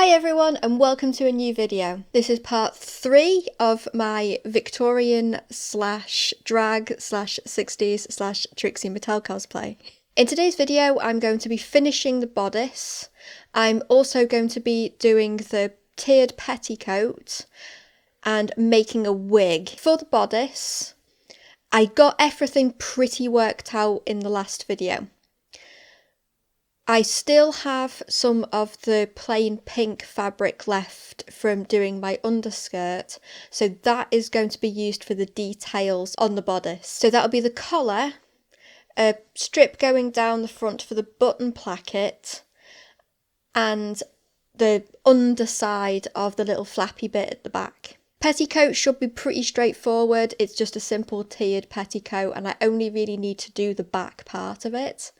Hi everyone and welcome to a new video. This is part 3 of my Victorian slash drag slash 60s slash Trixie Mattel cosplay. In today's video I'm going to be finishing the bodice. I'm also going to be doing the tiered petticoat and making a wig. For the bodice, I got everything pretty worked out in the last video. I still have some of the plain pink fabric left from doing my underskirt, so that is going to be used for the details on the bodice. So that'll be the collar, a strip going down the front for the button placket, and the underside of the little flappy bit at the back. Petticoat should be pretty straightforward. It's just a simple tiered petticoat and I only really need to do the back part of it.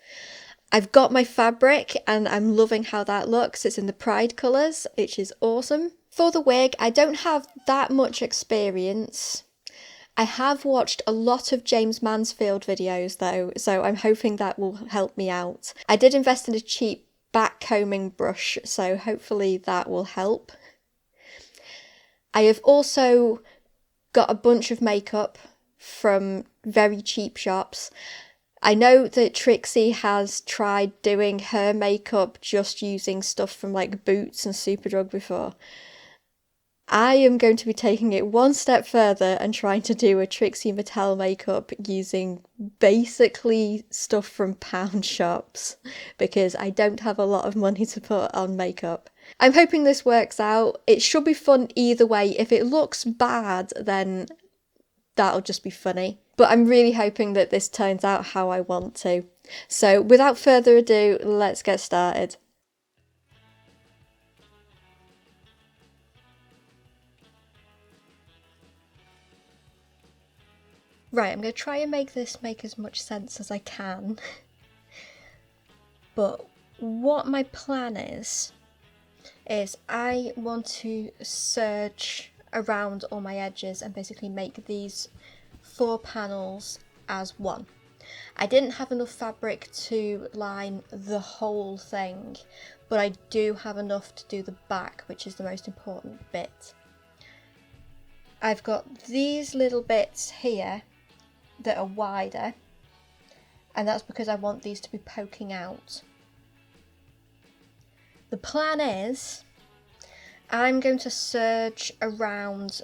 I've got my fabric and I'm loving how that looks. It's in the Pride colours, which is awesome. For the wig, I don't have that much experience. I have watched a lot of James Mansfield videos though, so I'm hoping that will help me out. I did invest in a cheap back combing brush, so hopefully that will help. I have also got a bunch of makeup from very cheap shops. I know that Trixie has tried doing her makeup just using stuff from like Boots and Superdrug before. I am going to be taking it one step further and trying to do a Trixie Mattel makeup using basically stuff from pound shops because I don't have a lot of money to put on makeup. I'm hoping this works out. It should be fun either way. If it looks bad, then that'll just be funny. But I'm really hoping that this turns out how I want to. So without further ado, let's get started. Right, I'm going to try and make this make as much sense as I can. But what my plan is I want to serge around all my edges and basically make these 4 panels as one. I didn't have enough fabric to line the whole thing, but I do have enough to do the back, which is the most important bit. I've got these little bits here that are wider, and that's because I want these to be poking out. The plan is I'm going to serge around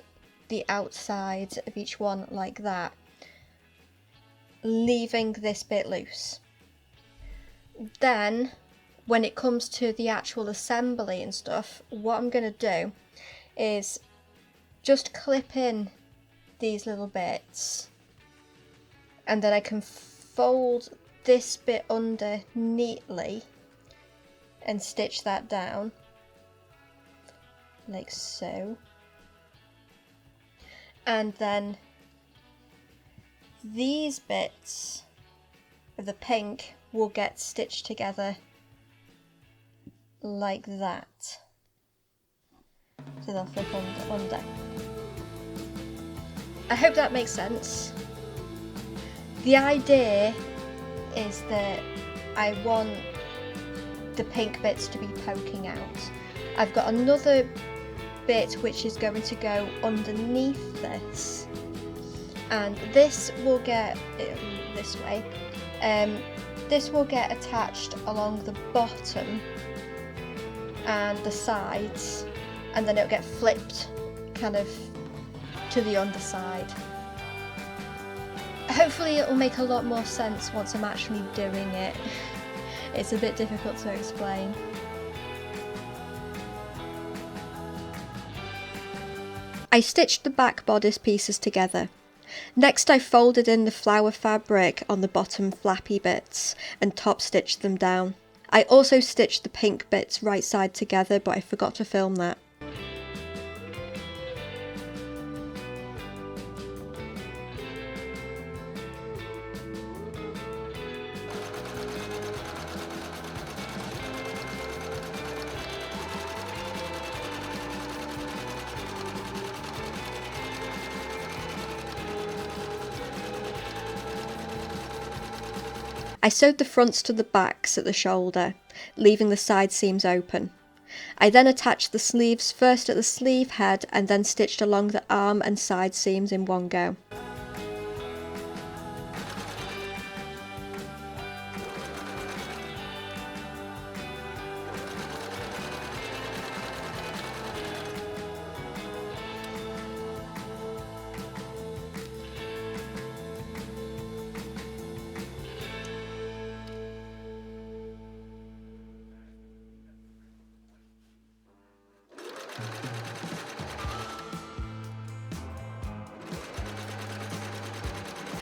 the outside of each one like that, leaving this bit loose. Then when it comes to the actual assembly and stuff, what I'm going to do is just clip in these little bits and then I can fold this bit under neatly and stitch that down like so. And then these bits of the pink will get stitched together like that. So they'll flip under. I hope that makes sense. The idea is that I want the pink bits to be poking out. I've got another bit which is going to go underneath this, and this will get this way. This will get attached along the bottom and the sides, and then it'll get flipped kind of to the underside. Hopefully it will make a lot more sense once I'm actually doing it. It's a bit difficult to explain. I stitched the back bodice pieces together. Next I folded in the flower fabric on the bottom flappy bits and top stitched them down. I also stitched the pink bits right side together, but I forgot to film that. I sewed the fronts to the backs at the shoulder, leaving the side seams open. I then attached the sleeves first at the sleeve head and then stitched along the arm and side seams in one go.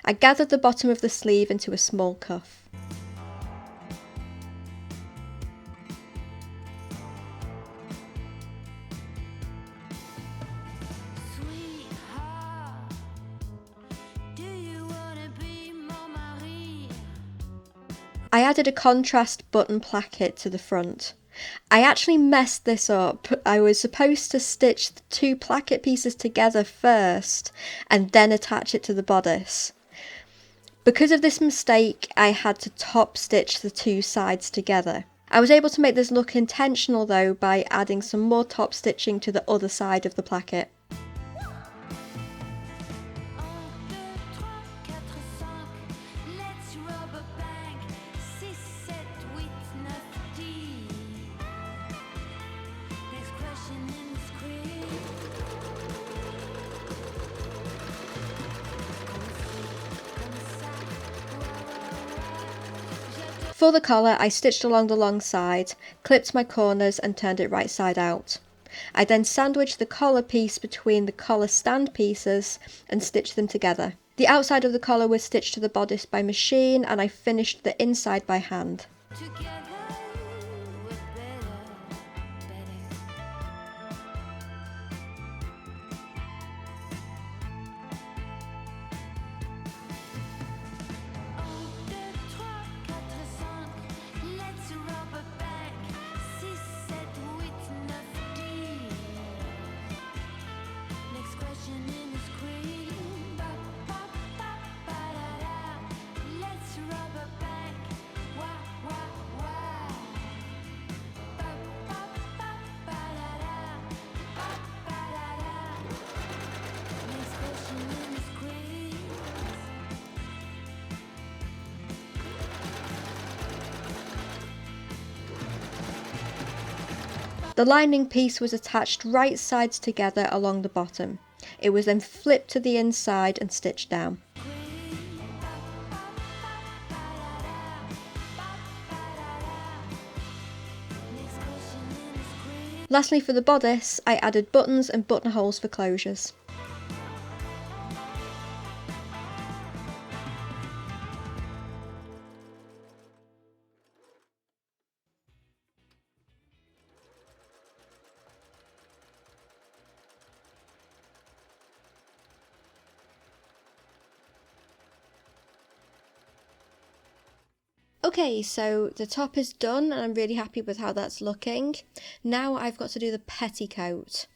I gathered the bottom of the sleeve into a small cuff. I added a contrast button placket to the front. I actually messed this up. I was supposed to stitch the two placket pieces together first and then attach it to the bodice. Because of this mistake, I had to top stitch the two sides together. I was able to make this look intentional though by adding some more top stitching to the other side of the placket. For the collar, I stitched along the long side, clipped my corners and turned it right side out. I then sandwiched the collar piece between the collar stand pieces and stitched them together. The outside of the collar was stitched to the bodice by machine and I finished the inside by hand. The lining piece was attached right sides together along the bottom. It was then flipped to the inside and stitched down. Lastly, for the bodice, I added buttons and buttonholes for closures. Okay, so the top is done and I'm really happy with how that's looking. Now I've got to do the petticoat.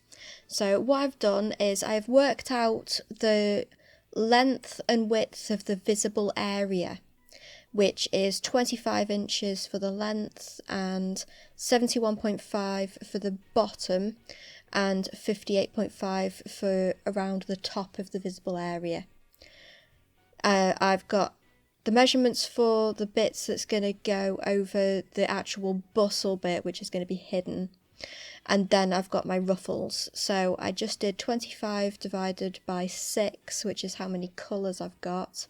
So what I've done is I've worked out the length and width of the visible area, which is 25 inches for the length and 71.5 for the bottom and 58.5 for around the top of the visible area. I've got the measurements for the bits that's going to go over the actual bustle bit, which is going to be hidden. And then I've got my ruffles. So I just did 25 divided by 6, which is how many colours I've got.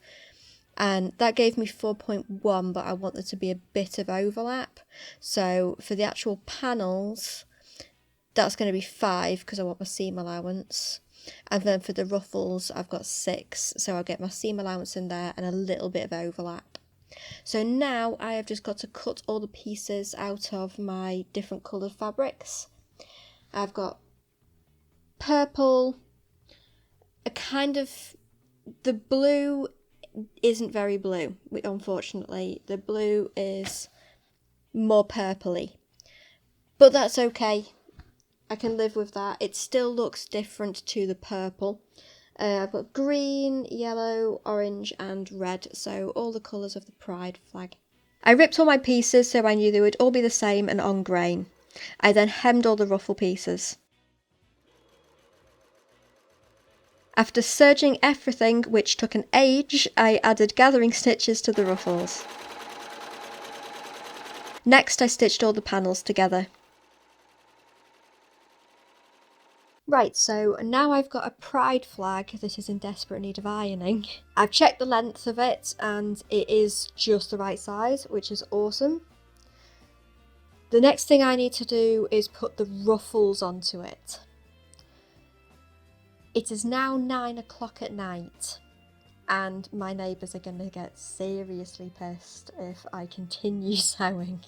And that gave me 4.1, but I want there to be a bit of overlap. So for the actual panels, that's going to be 5 because I want my seam allowance. And then for the ruffles, I've got 6, so I'll get my seam allowance in there and a little bit of overlap. So now I have just got to cut all the pieces out of my different coloured fabrics. I've got purple, a kind of, the blue isn't very blue, unfortunately. The blue is more purpley, but that's okay. I can live with that. It still looks different to the purple. I've got green, yellow, orange and red, so all the colours of the pride flag. I ripped all my pieces so I knew they would all be the same and on grain. I then hemmed all the ruffle pieces. After serging everything, which took an age, I added gathering stitches to the ruffles. Next, I stitched all the panels together. Right, so now I've got a pride flag that is in desperate need of ironing. I've checked the length of it and it is just the right size, which is awesome. The next thing I need to do is put the ruffles onto it. It is now 9 o'clock at night and my neighbours are going to get seriously pissed if I continue sewing.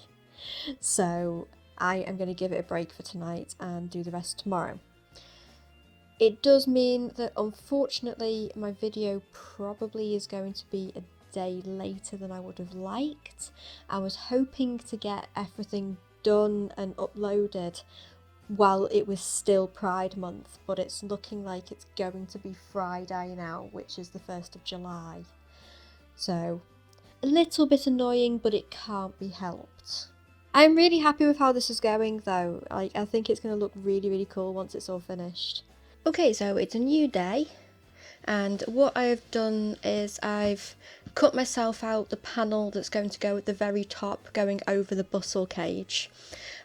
So I am going to give it a break for tonight and do the rest tomorrow. It does mean that unfortunately my video probably is going to be a day later than I would have liked. I was hoping to get everything done and uploaded while it was still Pride Month, but it's looking like it's going to be Friday now, which is the 1st of July. So, a little bit annoying, but it can't be helped. I'm really happy with how this is going though. I think it's going to look really, really cool once it's all finished. Okay, so it's a new day, and what I've done is I've cut myself out the panel that's going to go at the very top, going over the bustle cage.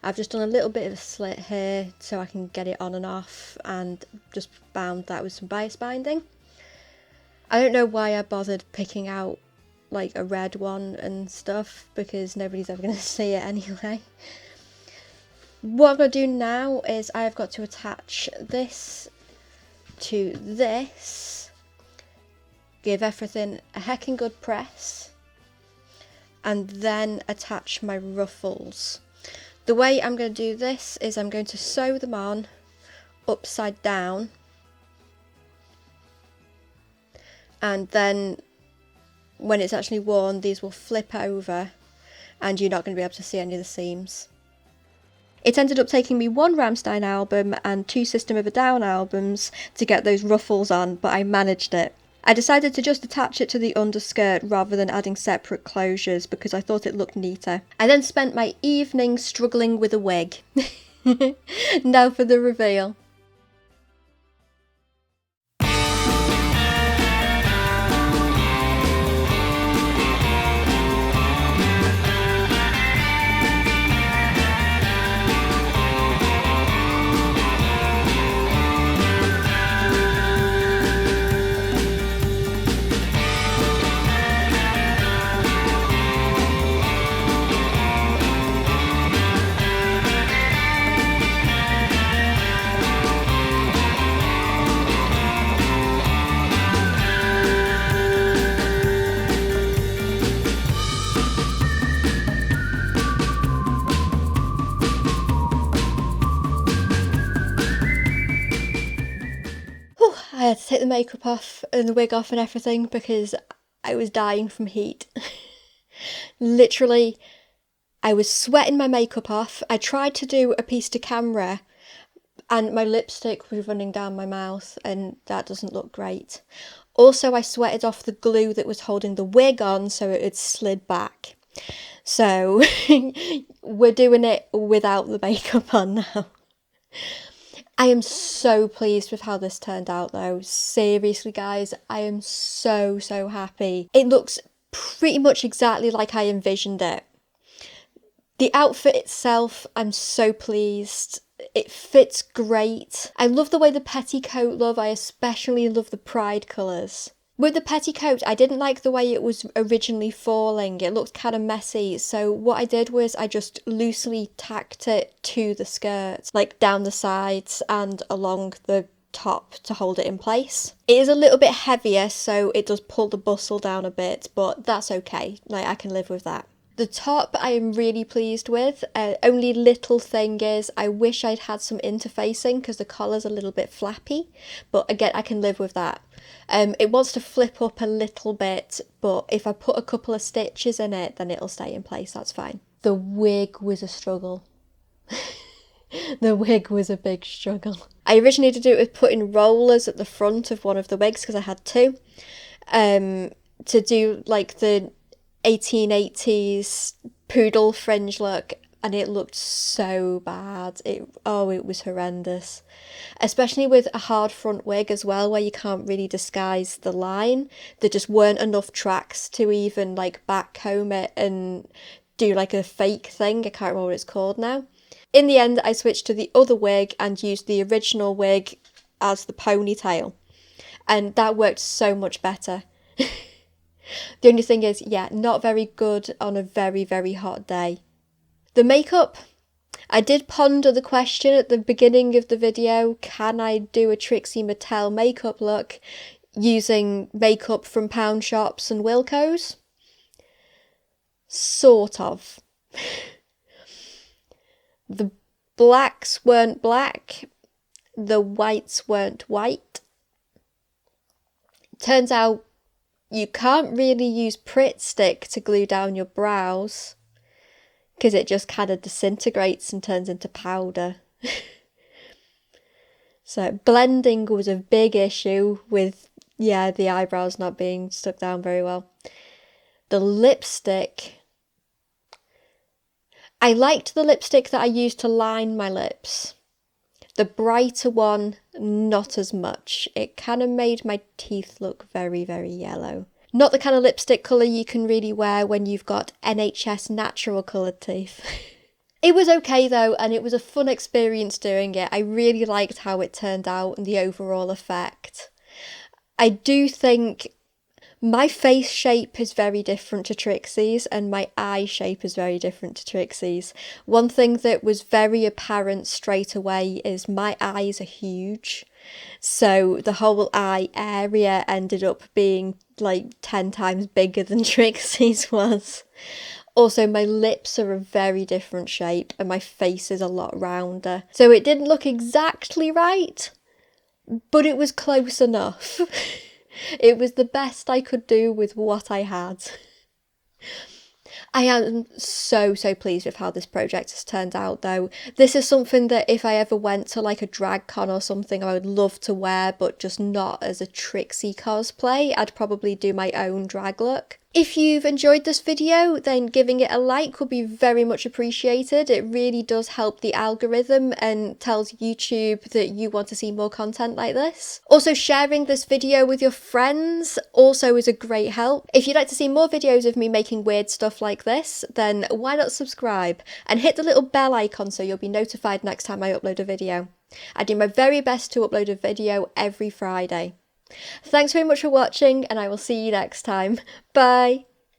I've just done a little bit of a slit here so I can get it on and off, and just bound that with some bias binding. I don't know why I bothered picking out like a red one and stuff, because nobody's ever going to see it anyway. What I'm going to do now is I've got to attach this to this, give everything a heckin' good press, and then attach my ruffles. The way I'm going to do this is I'm going to sew them on upside down, and then when it's actually worn, these will flip over and you're not going to be able to see any of the seams. It ended up taking me 1 Rammstein album and 2 System of a Down albums to get those ruffles on, but I managed it. I decided to just attach it to the underskirt rather than adding separate closures because I thought it looked neater. I then spent my evening struggling with a wig. Now for the reveal. I had to take the makeup off and the wig off and everything because I was dying from heat. Literally, I was sweating my makeup off. I tried to do a piece to camera and my lipstick was running down my mouth and that doesn't look great. Also, I sweated off the glue that was holding the wig on so it had slid back. So, we're doing it without the makeup on now. I am so pleased with how this turned out though. Seriously guys, I am so happy. It looks pretty much exactly like I envisioned it. The outfit itself, I'm so pleased. It fits great. I love the way the petticoat love. I especially love the pride colours. With the petticoat, I didn't like the way it was originally falling. It looked kind of messy. So what I did was I just loosely tacked it to the skirt, like down the sides and along the top to hold it in place. It is a little bit heavier, so it does pull the bustle down a bit, but that's okay. Like, I can live with that. The top I am really pleased with. Only little thing is I wish I'd had some interfacing because the collar's a little bit flappy, but again I can live with that. It wants to flip up a little bit, but if I put a couple of stitches in it then it'll stay in place, that's fine. The wig was a struggle. The wig was a big struggle. I originally did it with putting rollers at the front of one of the wigs because I had two, to do like the 1880s poodle fringe look, and it looked so bad. It was horrendous. Especially with a hard front wig as well, where you can't really disguise the line. There just weren't enough tracks to even like backcomb it and do like a fake thing. I can't remember what it's called now. In the end, I switched to the other wig and used the original wig as the ponytail. And that worked so much better. The only thing is, yeah, not very good on a very, very hot day. The makeup. I did ponder the question at the beginning of the video, can I do a Trixie Mattel makeup look using makeup from pound shops and Wilko's? Sort of. The blacks weren't black, the whites weren't white. Turns out you can't really use Pritt Stick to glue down your brows because it just kind of disintegrates and turns into powder. So blending was a big issue with, yeah, the eyebrows not being stuck down very well. The lipstick. I liked the lipstick that I used to line my lips. The brighter one, not as much. It kind of made my teeth look very, very yellow. Not the kind of lipstick colour you can really wear when you've got NHS natural coloured teeth. It was okay though, and it was a fun experience doing it. I really liked how it turned out and the overall effect. I do think my face shape is very different to Trixie's and my eye shape is very different to Trixie's. One thing that was very apparent straight away is my eyes are huge. So the whole eye area ended up being like 10 times bigger than Trixie's was. Also, my lips are a very different shape and my face is a lot rounder. So it didn't look exactly right, but it was close enough. It was the best I could do with what I had. I am so pleased with how this project has turned out though. This is something that if I ever went to like a drag con or something I would love to wear, but just not as a Trixie cosplay. I'd probably do my own drag look. If you've enjoyed this video, then giving it a like would be very much appreciated. It really does help the algorithm and tells YouTube that you want to see more content like this. Also, sharing this video with your friends also is a great help. If you'd like to see more videos of me making weird stuff like this, then why not subscribe and hit the little bell icon so you'll be notified next time I upload a video. I do my very best to upload a video every Friday. Thanks very much for watching and I will see you next time. Bye!